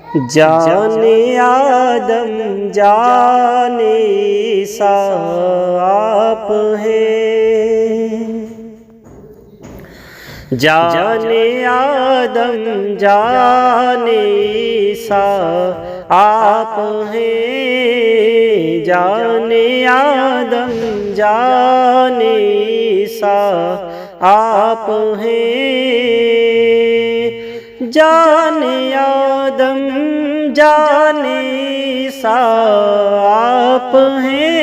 جان آدم جان عیسیٰ آپ ہیں، جان آدم جان عیسیٰ آپ ہیں، جان آدم جان عیسیٰ آپ ہیں، جان آدم جان عیسیٰ آپ ہیں،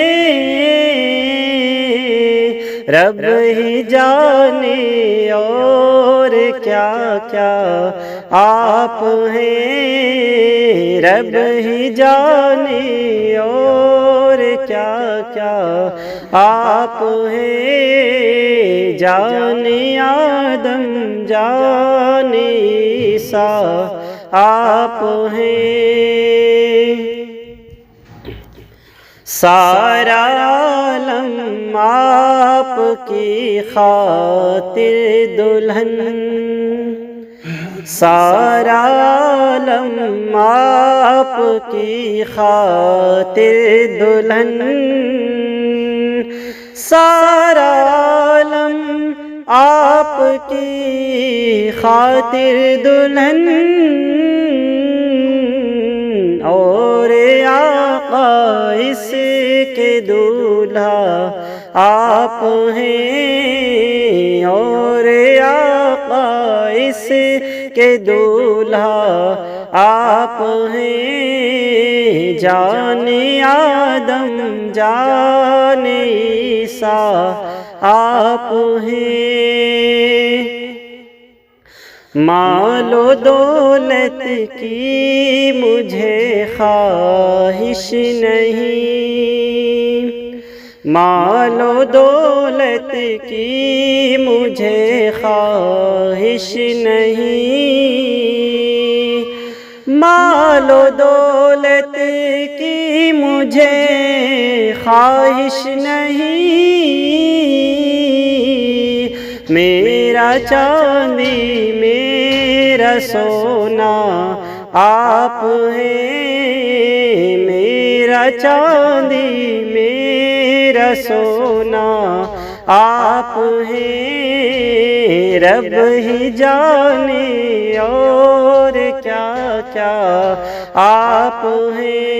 رب ہی جانے اور کیا کیا آپ ہیں، رب ہی جانے اور کیا کیا آپ ہیں، جان آدم جان عیسیٰ آپ ہیں، سارا عالم آپ کی خاطر دلہن، سارا عالم آپ کی خاطر دلہن، سارا عالم آپ کی خاطر دلہن، اور آقا اس کے دولہا آپ ہیں، اور آقا اس کے دولہا آپ ہیں، جان آدم جان عیسیٰ آپ ہیں، مال و دولت کی مجھے خواہش نہیں، مال و دولت کی مجھے خواہش نہیں، مال و دولت کی مجھے خواہش نہیں، میرا چاندی میرا سونا آپ ہیں، میرا چاندی میرا سونا آپ ہیں، رب ہی جانے اور کیا کیا آپ ہیں،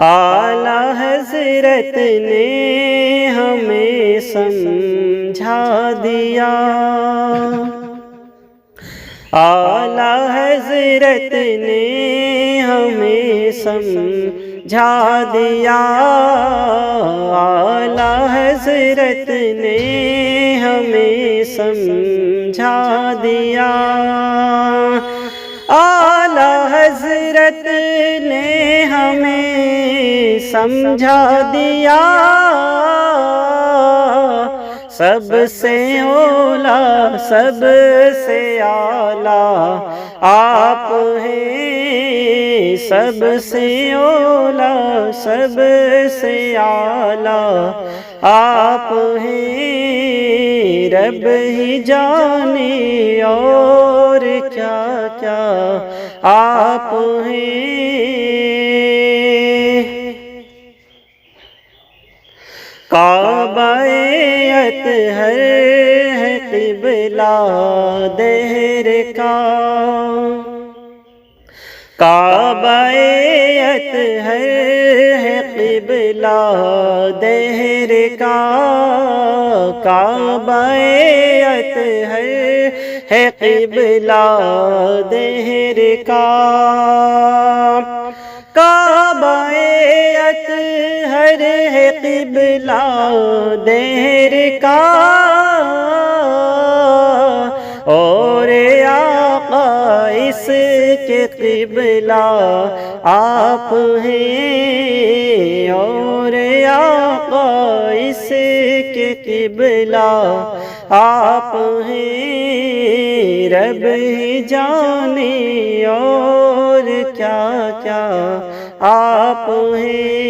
اعلیٰ حضرت نے ہمیں سمجھا دیا، اعلیٰ حضرت نے ہمیں سمجھا دیا، اعلیٰ حضرت نے ہمیں سمجھا دیا، اعلیٰ حضرت نے ہمیں سمجھا دیا، سب سے اولیٰ سب سے اعلیٰ آپ ہیں، سب سے اولیٰ سب سے اعلیٰ آپ ہیں، رب ہی جانے اور کیا کیا آپ ہیں، کعبہ اطہر ہے قبلہ دہر کا، کعبہ اطہر ہے قبلہ دہر کا، کعبہ اطہر ہے قبلہ دہر کا، کعبہ اطہر ہے قبلہ دہر کا، اور آقا اس کے قبلہ آپ ہیں، اور آقا اس کے قبلہ آپ ہیں، رب ہی جانے اور کیا کیا آپ ہیں،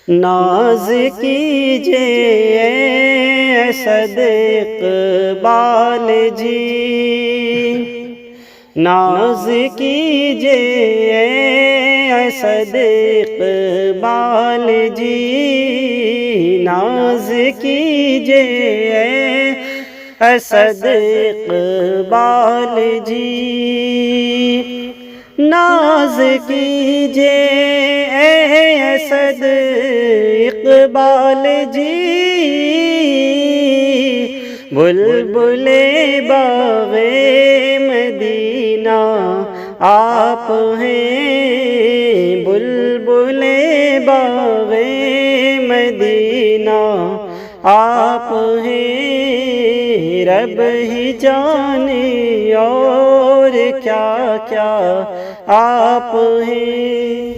ناز کیجئے اسد اقبال جی، ناز کیجئے اسد اقبال جی، ناز کیجئے اسد اقبال جی، ناز کیجئے اسد اقبال جی، بلبل باغ مدینہ آپ ہیں، بلبل باغ مدینہ آپ ہیں، رب ہی جانے اور کیا کیا آپ ہیں۔